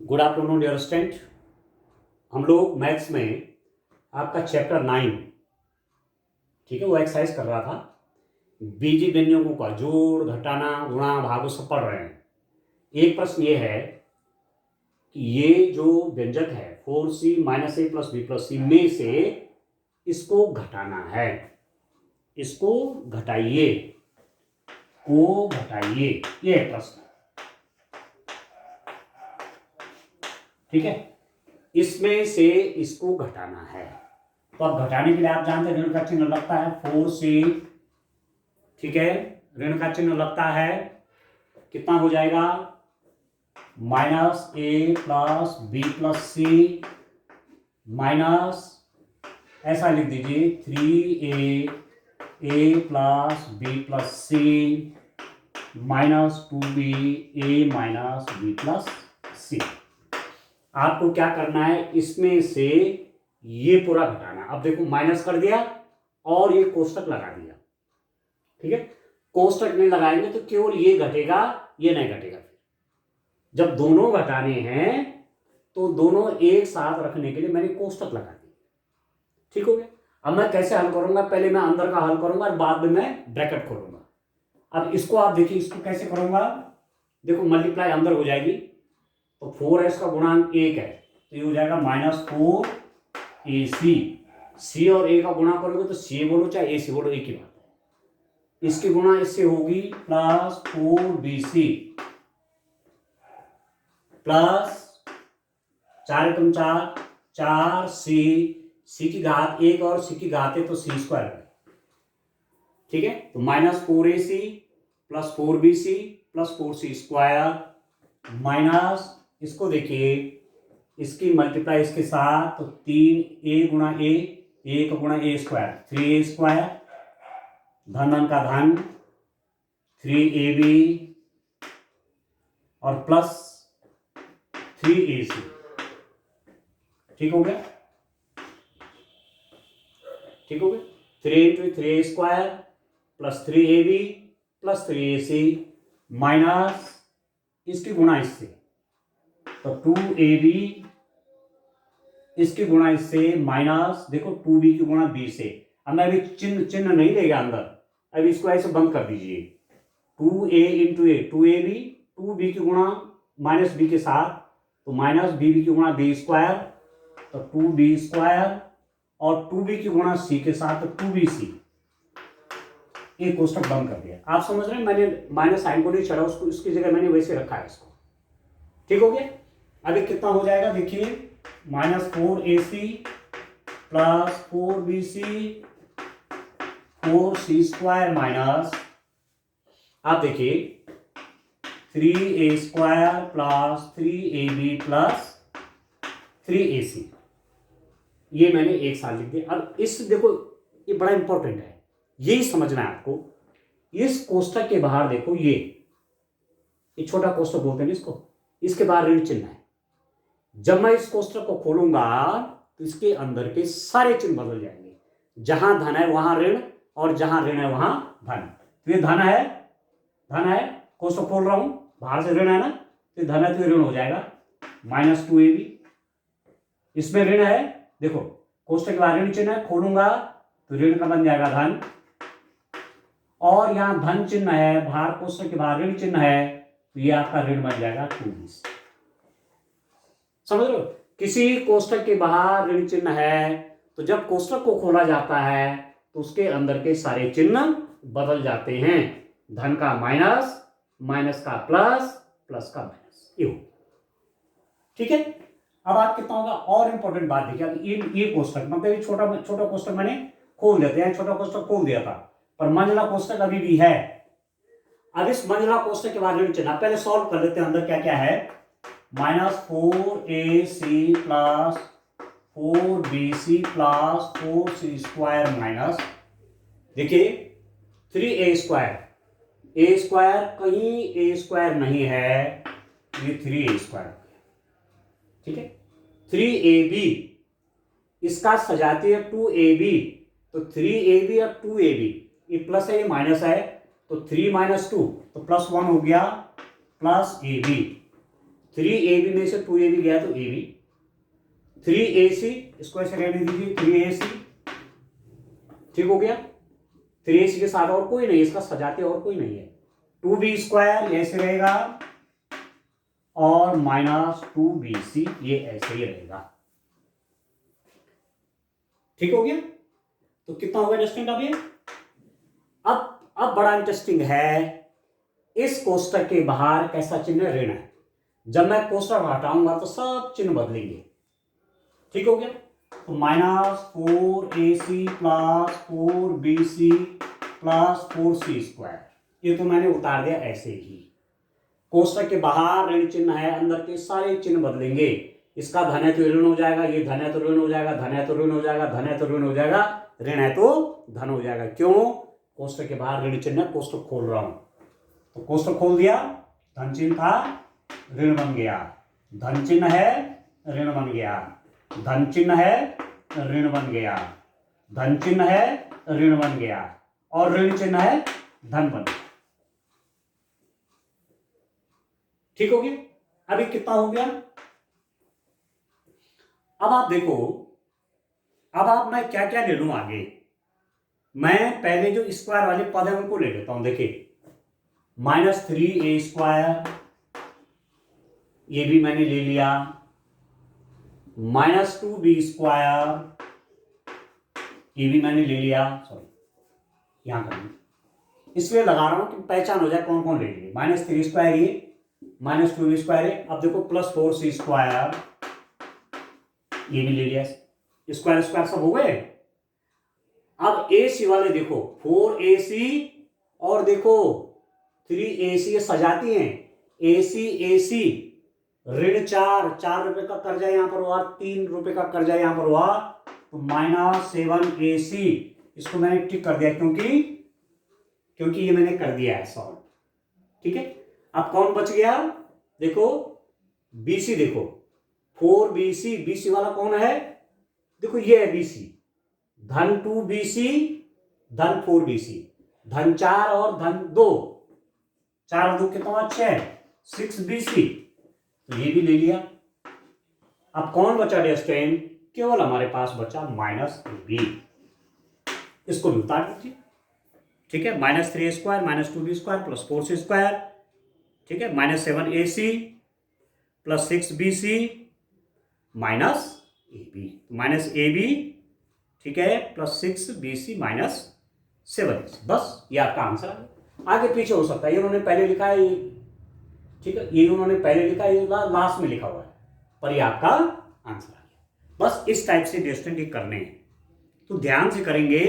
Good afternoon dear student. हम लोग maths में आपका चैप्टर 9, ठीक है, वो एक्सरसाइज कर रहा था। बीजी व्यंजकों का जोड़, घटाना, गुणा, भाग सब पढ़ रहे हैं। एक प्रश्न ये है कि ये जो व्यंजक है 4c - a + b + c में से इसको घटाना है। इसको घटाइए, को घटाइए, ये है प्रश्न। ठीक है, इसमें से इसको घटाना है। तो अब घटाने के लिए आप जानते हैं ऋण का चिन्ह लगता है 4c, ठीक है, ऋण का चिन्ह लगता है। कितना हो जाएगा? -a + b + c माइनस, ऐसा लिख दीजिए 3a + b + c -2b a - b + c। आपको क्या करना है, इसमें से ये पूरा घटाना। अब देखो माइनस कर दिया और ये कोष्टक लगा दिया। ठीक है, कोष्टक नहीं लगाएंगे तो केवल ये घटेगा, ये नहीं घटेगा। जब दोनों घटाने हैं तो दोनों एक साथ रखने के लिए मैंने कोष्टक लगा दिया। ठीक हो गया। अब मैं कैसे हल करूंगा? पहले मैं अंदर का हल करूंगा और बाद में मैं ब्रैकेट खोलूंगा। अब इसको आप देखिए, इसको कैसे करूंगा? देखो मल्टीप्लाई अंदर हो जाएगी तो 4s का गुणांक 1 है तो ये हो जाएगा -4ac। c और a का गुणा करोगे तो c बोलो चाहे ac बोलो, एक ही बात है। इसकी गुणा इससे होगी +4bc प्लस 4 × 4 4c, c की घात 1 और c की घात है तो c²। ठीक है, तो -4ac + 4bc + 4c² माइनस, इसको देखिए, इसकी मल्टीप्लाई इसके साथ तो 3a × a, 1 × a², 3a², धन का धन 3ab और प्लस 3ac। ठीक हो गया? ठीक हो गया। 3 × 3a² + 3ab + 3ac माइनस इसकी गुणा इससे तो 2ab, इसकी गुणा इससे माइनस, देखो 2b की गुणा b से। अब मैं अभी चिन्ह नहीं देगा अंदर, अभी इसको ऐसे बंद कर दीजिए। 2a × a 2ab, 2b की गुणा -b के साथ तो -bb की गुणा b² तो 2b² और 2b की गुणा c के साथ तो 2bc। एक कोष्टक बंद कर दिया। आप समझ रहे हैं, मैंने माइनस साइन को नहीं चढ़ा, उसको इसकी जगह मैंने वैसे रखा है इसको। ठीक हो गया। अभी कितना हो जाएगा देखिए, -4ac + 4bc 4c² माइनस, आप देखिए 3a² + 3ab + 3ac। ये मैंने एक साथ लिख दिया। अब इस देखो, ये बड़ा इंपॉर्टेंट है, यही समझना है आपको। इस कोष्टक के बाहर देखो, ये छोटा कोष्टक बोलते हैं इसको, इसके बाहर ऋण चिन्ह है। जब मैं इस कोष्टक को खोलूंगा तो इसके अंदर के सारे चिन्ह बदल जाएंगे। जहां धन है वहां ऋण और जहां ऋण है वहां धन। तो ये धन है, कोष्टक खोल रहा हूं, बाहर से ऋण है ना, तो धन है तो ऋण हो जाएगा -2ab। इसमें ऋण है, देखो कोष्टक के बाहर ऋण चिन्ह है, खोलूंगा तो ऋण का बन जाएगा धन, और यहां धन चिन्ह है, बाहर कोष्टक के बाहर ऋण चिन्ह है तो ये आपका ऋण बन जाएगा 2b। समझ लो, किसी कोष्टक के बाहर ऋण चिन्ह है तो जब कोष्टक को खोला जाता है तो उसके अंदर के सारे चिन्ह बदल जाते हैं। धन का माइनस, माइनस का प्लस, प्लस का माइनस, ये हो। ठीक है। अब आप कितना होगा, और इंपॉर्टेंट बात देखिए, ये कोष्टक मतलब छोटा कोष्टक मैंने खोल देते हैं, छोटा कोष्टक खोल दिया था, पर मंझला कोष्टक अभी भी है। अब इस मंझला कोष्टक के बाद ऋण चिन्ह पहले सॉल्व कर लेते हैं। अंदर क्या क्या है, -4ac + 4bc + 4c² माइनस, देखिए 3a², कहीं a² नहीं है, ये 3a²। ठीक है, 3ab, इसका सजाती है 2ab, तो 3ab और 2ab, ये प्लस है ये माइनस है तो 3 - 2 तो +1 हो गया +ab। 3ab में से 2ab गया तो ab, 3ac इसको ऐसे रहने दीजिए 3ac, ठीक हो गया। 3ac के साथ और कोई नहीं, इसका सजाते और कोई नहीं है। 2b² ऐसे रहेगा और -2bc ये ऐसे ही रहेगा, ठीक हो गया। तो कितना होगा डिस्टेंट अब ये? अब बड़ा इंटरेस्टिंग है, इस कोष्टक के बाहर कैसा चिन्ह ऋण है। जब मैं कोष्टक हटाऊंगा तो सब चिन्ह बदलेंगे, ठीक हो गया। तो -4ac + 4bc + 4c², ये तो मैंने उतार दिया ऐसे ही। कोष्टक के बाहर ऋण चिन्ह है, अंदर के सारे चिन्ह बदलेंगे। इसका धन है तो ऋण हो जाएगा, ये धन है तो ऋण हो जाएगा, धन है तो ऋण हो जाएगा, धन है तो ऋण हो जाएगा, ऋण है तो धन हो जाएगा। क्यों? कोष्टक के बाहर ऋण चिन्ह, कोष्टक खोल रहा हूं तो कोष्टक खोल दिया, धन चिन्ह था ऋण बन गया, धन चिन्ह है ऋण बन गया, धन चिन्ह है ऋण बन गया, धन चिन्ह है ऋण बन गया, और ऋण चिन्ह है धन बन गया, ठीक हो गया। अभी कितना हो गया? अब आप देखो, अब आप मैं क्या क्या ले लूं आगे। मैं पहले जो स्क्वायर वाले पद है उनको ले लेता हूं। देखिए -3a², ये भी मैंने ले लिया, -2b², ये भी मैंने ले लिया, सॉरी यहां कर, इसलिए लगा रहा हूं कि पहचान हो जाए कौन कौन ले लिए। -3² ये, -2b² ये, अब देखो +4c², ये भी ले लिया, स्क्वायर स्क्वायर सब हो गए। अब AC वाले देखो 4AC और देखो 3AC, ये सजाती हैं AC ऋण 4 रुपए का कर्जा यहां पर हुआ, 3 रुपए का कर्जा यहां पर हुआ, तो -7AC, इसको मैंने टिक कर दिया क्योंकि ये मैंने कर दिया है सॉल्व, ठीक है। अब कौन बच गया? देखो BC, देखो 4BC, BC वाला कौन है? देखो ये है BC, धन 2BC, धन 4BC, धन 4 और धन 2, 4 और 2 कितना? 6, 6BC, तो ये भी ले लिया। अब कौन बचा डिस्टेंट? केवल हमारे पास बचा -AB, इसको भी उतार दीजिए, ठीक है। -3a² -2b² + 4c², ठीक है, -7AC + 6BC -AB, ठीक है, +6BC -7AC, बस ये आपका आंसर है। आगे पीछे हो सकता है, ये उन्होंने पहले लिखा है, ठीक है, ये उन्होंने पहले लिखा है, ये लास्ट में लिखा हुआ है, पर ये आपका आंसर आ गया। बस इस टाइप से डिस्टेंट करने हैं, तो ध्यान से करेंगे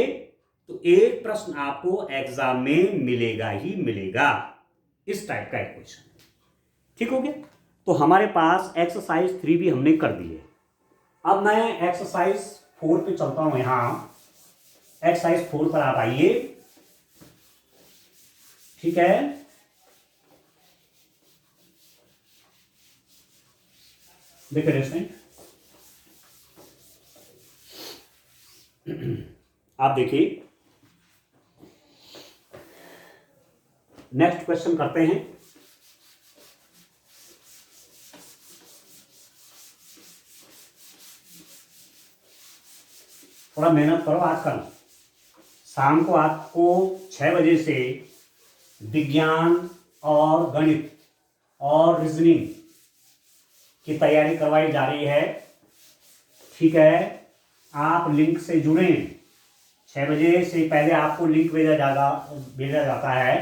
तो एक प्रश्न आपको एग्जाम में मिलेगा ही मिलेगा, इस टाइप का एक क्वेश्चन, ठीक हो गया। तो हमारे पास एक्सरसाइज 3 भी हमने कर दी है। अब मैं एक्सरसाइज 4 पे चलता हूं। यहां एक्सरसाइज 4 पर आप आइए, ठीक है। देखिए रेस्टेंट, आप देखिए, नेक्स्ट क्वेश्चन करते हैं। थोड़ा मेहनत करो, आज कल शाम को आपको 6 बजे से विज्ञान और गणित और रीजनिंग की तैयारी करवाई जा रही है, ठीक है। आप लिंक से जुड़ें, 6 बजे से पहले आपको लिंक भेजा जाता है,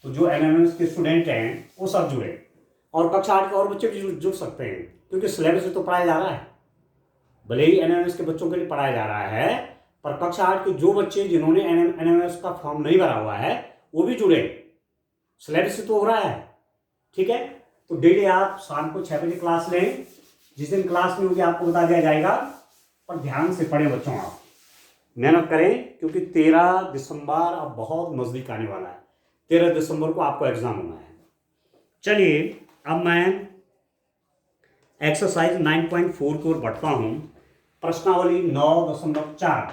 तो जो एनएमएस के स्टूडेंट हैं वो सब जुड़े, और कक्षा 8 के और बच्चे भी जुड़ सकते हैं, क्योंकि सिलेबस से तो पढ़ाया जा रहा है। भले ही एनएमएस के बच्चों के लिए पढ़ाया जा रहा है, पर कक्षा 8 के जो बच्चे जिन्होंने एनएमएस का फॉर्म नहीं भरा हुआ है वो भी जुड़े, सिलेबस से तो हो रहा है, ठीक है। तो डेली आप शाम को 6 बजे क्लास लें, जिस दिन क्लास में होगी आपको बता दिया जाएगा, पर ध्यान से पढ़े बच्चों, आप मेहनत करें, क्योंकि 13 दिसंबर अब बहुत नजदीक आने वाला है। 13 दिसंबर को आपको एग्जाम होना है। चलिए अब मैं एक्सरसाइज 9.4 की ओर बढ़ता हूं। प्रश्नावली 9.4,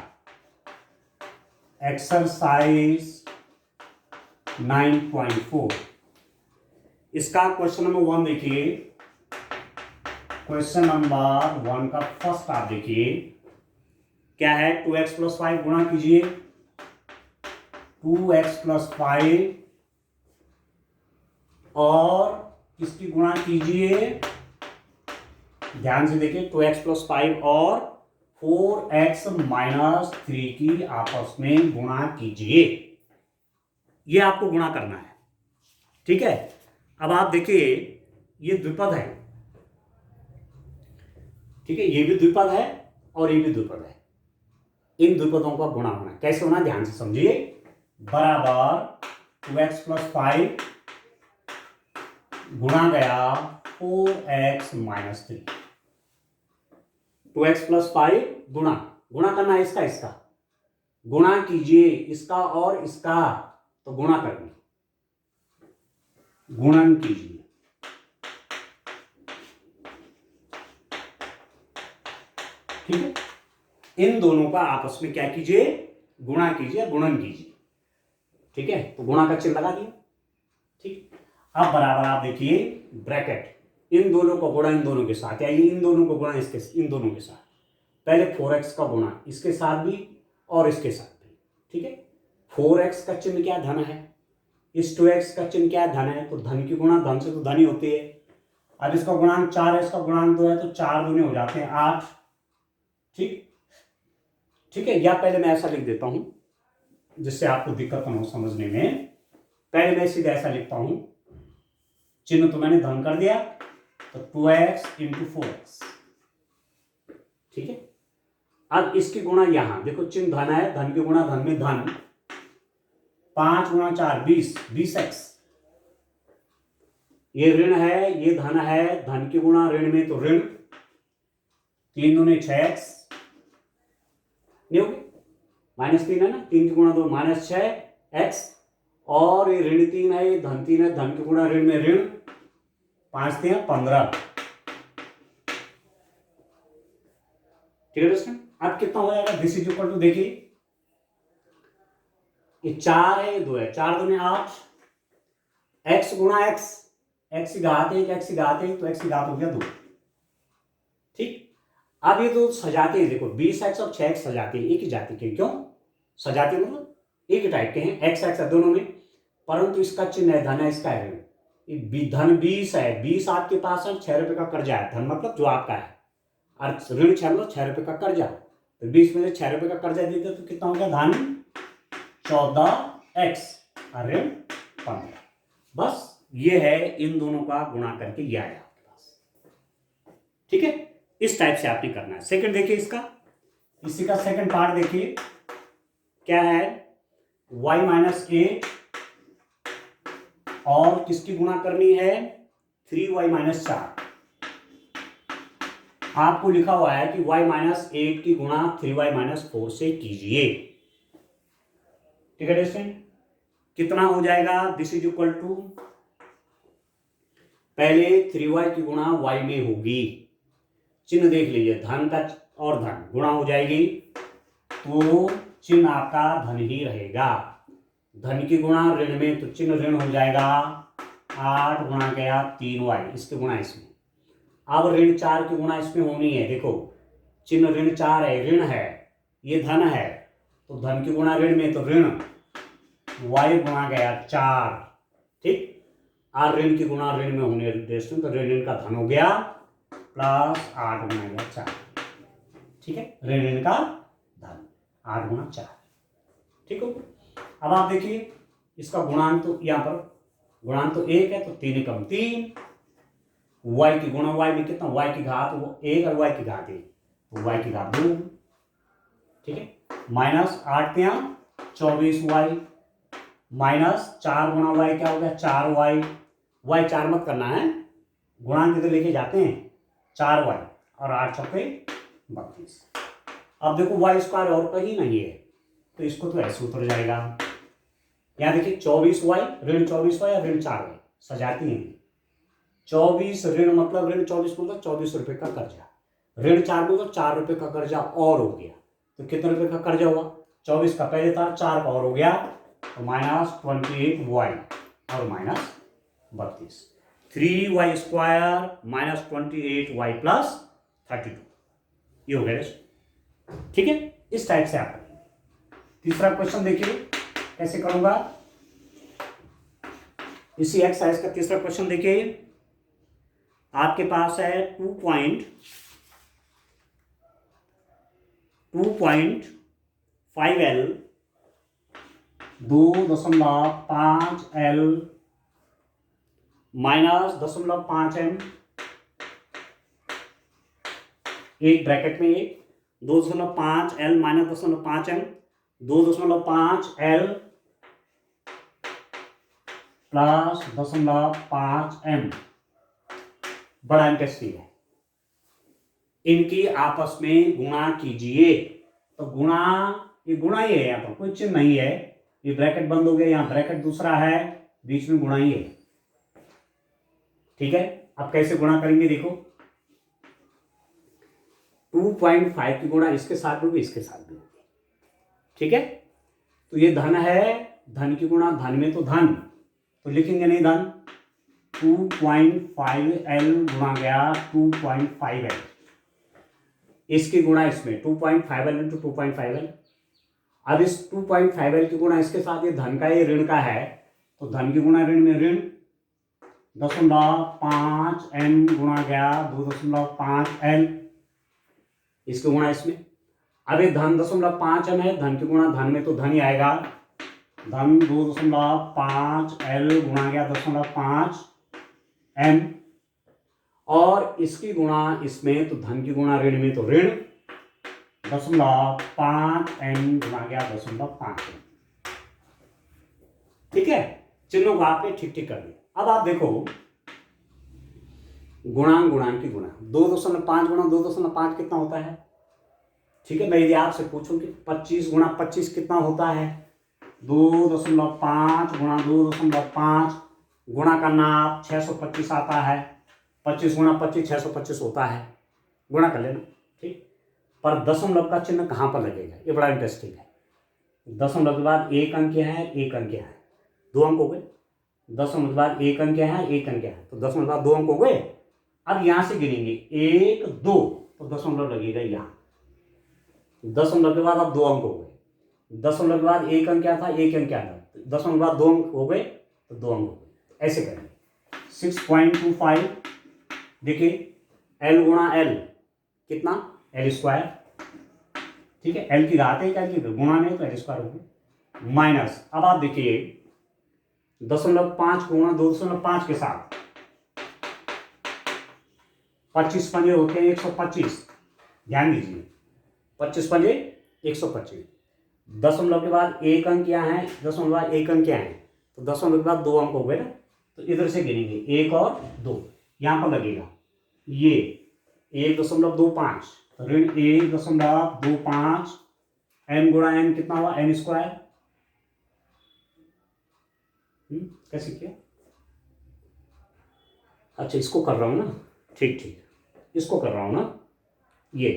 एक्सरसाइज 9.4, इसका क्वेश्चन नंबर 1 देखिए। क्वेश्चन नंबर 1 का फर्स्ट आप देखिए क्या है, 2x + 5 गुणा कीजिए, 2x + 5 और इसकी गुणा कीजिए, ध्यान से देखिए, 2x + 5 और 4x - 3 की आपस में गुणा कीजिए। ये आपको गुणा करना है, ठीक है। अब आप देखिए ये द्विपद है, ठीक है, ये भी द्विपद है और ये भी द्विपद है। इन द्विपदों का गुणा होना कैसे होना, ध्यान से समझिए। बराबर 2x + 5 गुणा गया 4x - 3। 2x + 5 गुणा गुणा करना है इसका गुणा कीजिए, इसका और इसका, तो गुणा करनी, गुणन कीजिए, ठीक है। इन दोनों का आपस में क्या कीजिए, गुणा कीजिए, गुणन कीजिए, ठीक है। तो गुणा का चिन्ह लगा दिया, ठीक। अब बराबर आप देखिए ब्रैकेट, इन दोनों को गुणा इन दोनों के साथ, या इन दोनों को गुणा इसके इन दोनों के साथ। पहले 4x का गुणा इसके साथ भी और इसके साथ भी, ठीक है। 4x का चिन्ह क्या, धन है, इस 2x का चिन्ह क्या, धन है, तो धन की गुणा धन से तो धन ही होती है। अब इसका गुणांक 4 है, इसका गुणांक 2 है, तो 4 दूनी हो जाते हैं 8, ठीक, ठीक है। या पहले मैं ऐसा लिख देता हूं जिससे आपको दिक्कत न हो समझने में। पहले मैं सीधे ऐसा लिखता हूं, चिन्ह तो मैंने धन कर दिया, तो 2x × 4x, ठीक है। अब इसकी गुणा यहां देखो, चिन्ह धन है, धन की गुणा धन में धन, 5 × 4 20x। ये ऋण है, ये धन है, धन की गुणा ऋण में तो ऋण, 3 दूनी 6x, नहीं होगी, -3 है ना, 3 की गुणा 2 -6x, और ये ऋण 3 है, ये धन 3 है, धन की गुणा ऋण में ऋण, 5 3 15, ठीक है दोस्तों। अब कितना हो जाएगा, दिस इज इक्वल टू, देखिए ये 4 है, ये 2 है, 4 दूनी 8, x गुणा x, x की घात 1, x की घात 1, तो x की घात हो गया 2, ठीक। अब ये तो सजाते हैं, देखो 20x और 6x सजाते हैं, एक ही जाति के, क्यों सजाते, मतलब एक ही टाइप के हैं, x है दोनों में, परंतु इसका चिन्ह है धन है, इसका है ऋण। धन 20 है, 20 आपके पास है, 6 रुपए का कर्जा है, धन मतलब जो आपका है, और ऋण 6 मतलब 6 रुपए का कर्जा, तो 20 में से 6 रुपए का कर्जा दे दे तो कितना हो गया, धन 14x और ऋण 15। बस ये है, इन दोनों का गुणा करके ये आया आपके पास, ठीक है। इस टाइप से आपने करना है। सेकंड देखिए इसका, इसी का सेकंड पार्ट देखिए क्या है, y - 8 और किसकी गुणा करनी है, 3y - 4। आपको लिखा हुआ है कि y - 8 की गुणा 3y - 4 से कीजिए, ठीक है दोस्तों। कितना हो जाएगा, दिस इज इक्वल टू, पहले 3y की गुणा y में होगी, चिन्ह देख लीजिए, धन का और धन गुणा हो जाएगी, तो चिन्ह आपका धन ही रहेगा। धन की गुणा ऋण में, तो चिन्ह ऋण हो जाएगा, 8 गुणा गया 3y, इसकी गुणा इसमें। अब ऋण 4 की गुणा इसमें होनी है, देखो चिन्ह ऋण 4 है, ऋण है, ये धन है, तो धन की गुणा ऋण में तो ऋण, y गुणा गया 4, ठीक। और ऋण की गुणा ऋण में होने, तो ऋण का धन हो गया प्लस 8 गुणा गया 4, ठीक है, ऋण का धन 8 गुणा 4, ठीक हो। अब आप देखिए इसका गुणांक, तो यहां पर गुणांक तो 1 है, तो 3 कम 3, y की गुणा y में कितना, y की घात 1 और y की घात 1, तो y की घात 2, ठीक है, -8 यहाँ 24y, -4 गुणा y क्या हो गया, 4y, y 4 मत करना है, गुणांक तो लेके जाते हैं, 4y और 8 चौके 32। अब देखो y² और कहीं नहीं है, तो इसको तो ऐसे उतर जाएगा। यहां देखिए 24y, ऋण 24y या ऋण 4y सजाती हैं, 24 ऋण मतलब ऋण 24 मतलब 24 रुपए का कर्जा, ऋण 4 मतलब 4 रुपए का कर्जा और हो गया, तो कितने रुपए का कर्जा हुआ, 24 का पहले था, 4 का और हो गया, तो -28y और -32। 3y² माइनस 28y प्लस 32, ये हो गया। ठीक है, इस टाइप से आप करेंगे। तीसरा क्वेश्चन देखिए कैसे करूंगा। इसी एक्सरसाइज का तीसरा क्वेश्चन देखिए, आपके पास है 2.5L 2.5L माइनस 0.5M, एक ब्रैकेट में 2.5L minus 0.5M, 2.5L plus 0.5M, बड़ा इंटरेस्टिंग है। इनकी आपस में गुणा कीजिए। तो गुणा, ये गुणा ही है, यहाँ पर कोई चिन्ह नहीं है, ये ब्रैकेट बंद हो गया, यहाँ ब्रैकेट दूसरा है, बीच में गुणा ही है। ठीक है, अब कैसे गुणा करेंगे देखो, 2.5 की गुणा इसके साथ भी होगी, इसके साथ भी होगी। ठीक है, तो ये धन है, धन की गुणा धन में तो धन, तो लिखेंगे नहीं धन, 2.5L गुणा गया 2.5L, इसकी गुणा इसमें 2.5L इंटू 2.5L। अब इस 2.5L की गुणा इसके साथ, ये धन का ये ऋण का है, तो धन की गुणा ऋण में ऋण, 0.5M गुणा गया 2.5L, इसकी गुणा इसमें। अब ये धन 0.5M है, धन की गुणा धन में तो धन ही आएगा, धन 2.5L गुणा गया 0.5M, और इसकी गुणा इसमें तो धन की गुणा ऋण में तो ऋण, 0.5M गुणा गया 0.5M। ठीक है, चिन्हों को आपने ठीक ठीक कर दिया। अब आप देखो गुणांक गुणांक की गुणा, 2.5 गुणा 2.5 कितना होता है। ठीक है, मैं यदि आपसे पूछूं कि 25 गुणा 25 कितना होता है, 2.5 गुणा 2.5 गुणा करना आप 625 आता है, 25 गुणा 25 625 होता है, गुणा कर लेना। ठीक, पर दशमलव का चिन्ह कहाँ पर लगेगा, ये बड़ा इंटरेस्टिंग है। दशमलव के बाद एक अंक क्या है, एक अंक क्या है, दो अंक हो गए। दशमलव के बाद एक अंक क्या है, एक अंक क्या है, तो दशमलव के बाद दो अंक हो गए। अब यहां से गिनेंगे 1 2, तो दशमलव लगेगा यहाँ, दशमलव के बाद अब दो अंक हो गए। दशमलव के बाद एक अंक क्या था, एक अंक क्या था, दशमलव के बाद दो अंक हो गए, तो दो अंक हो गए। ऐसे करेंगे 6.25, देखिए L गुणा L कितना, L²। ठीक है, L की घात है, क्या की गुणा नहीं तो L² होगी, माइनस। अब आप देखिए 0.5 गुणा 2.5 के साथ 25 पंजे होते हैं 125, ध्यान दीजिए 25 पंजे 125। दशमलव के बाद एक अंक क्या है, दशमलव के बाद एक अंक क्या है, तो दशमलव के बाद दो अंक हो गए ना, तो इधर से गिनेंगे 1 और 2, यहां पर लगेगा ये 1.25 ऋण 1.25, M गुणा M कितना हुआ, M²। कैसे किया, अच्छा इसको कर रहा हूं ना, ठीक ठीक इसको कर रहा हूं ना, ये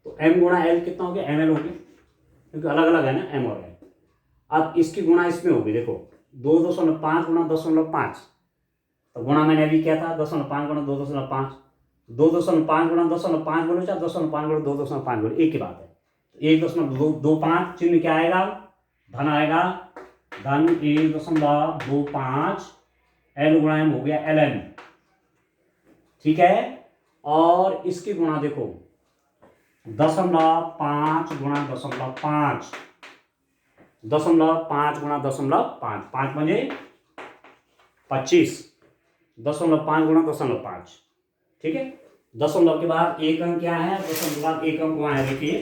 तो M गुणा L कितना हो गया, ML हो गया, क्योंकि अलग अलग है ना M और L। अब इसकी गुणा इसमें होगी, देखो 2.5 गुणा 0.5, तो गुणा मैंने अभी किया था 0.5 गुणा 2.5, 2.5 गुणा 0.5 बोलो चाहे 0.5 गुणा 2.5 बोलो, एक ही बात है। 1.25 चिन्ह क्या आएगा, धन आएगा, धन 1.25 L गुणा M हो गया LM। ठीक है, और इसकी गुणा देखो 0.5 गुणा 0.5, 0.5 गुणा 0.5, 5 बजे 25, 0.5 गुणा 0.5। ठीक है, दशमलव के बाद एक अंक क्या है, दशमलव के बाद एक अंक वहां है, देखिए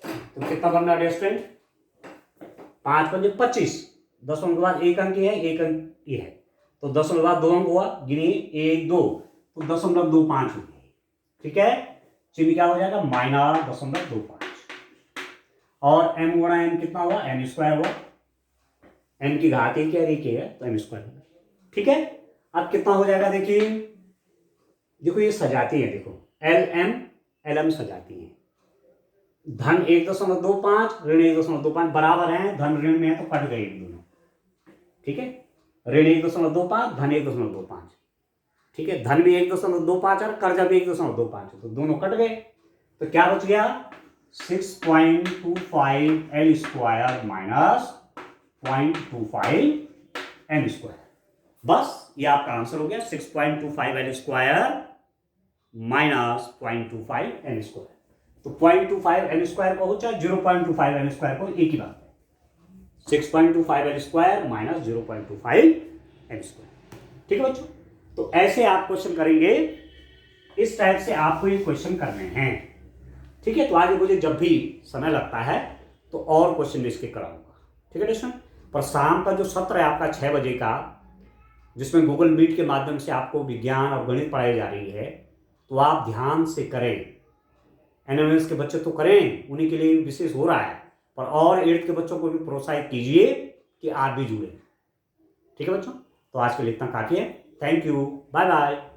तो कितना बन रहा है स्टूडेंट, 5 पंजे 25, दशमलव के बाद एक अंक ये है, एक अंक ये है, तो दशमलव के बाद दो अंक हुआ, गिनी 1 2, तो 0.25 हो गई। ठीक है, चिन्ह क्या हो जाएगा, -0.25, और M गुणा M कितना हुआ, M² हुआ, M की घात एक है, तो M² होगा। ठीक है, अब कितना हो जाएगा, देखिए देखो ये सजाती है, देखो LM LM सजाती है, धन 1.25 ऋण 1.25 बराबर है, धन ऋण में है तो कट गए दोनों। ठीक है, ऋण 1.25, धन 1.25, ठीक है। धन भी 1.25 और कर्जा भी 1.25 है, तो दोनों कट गए। तो क्या बच गया 6.25 L square minus 0.25 M square. बस ये आपका आंसर हो गया 6.25 L square minus 0.25 M square. तो 0.25 M स्क्वायर को हो चाहे 0.25 M स्क्वायर को, एक ही बात है। 6.25 L square minus 0.25 M square, ठीक है बच्चों। तो ऐसे आप क्वेश्चन करेंगे, इस टाइप से आपको ये क्वेश्चन करने हैं, ठीक है। तो आगे मुझे जब भी समय लगता है तो और क्वेश्चन इसके कराऊंगा, ठीक है दोस्तों। पर शाम का जो सत्र है आपका 6 बजे का, जिसमें गूगल मीट के माध्यम से आपको विज्ञान और गणित पढ़ाई जा रही है, तो आप ध्यान से करें। एनएमएस के बच्चे तो करें, उन्हीं के लिए विशेष हो रहा है, पर और 8th के बच्चों को भी प्रोत्साहित कीजिए कि आप भी जुड़े, ठीक है बच्चों। तो आज के लिए इतना काफी है। Thank you, bye bye.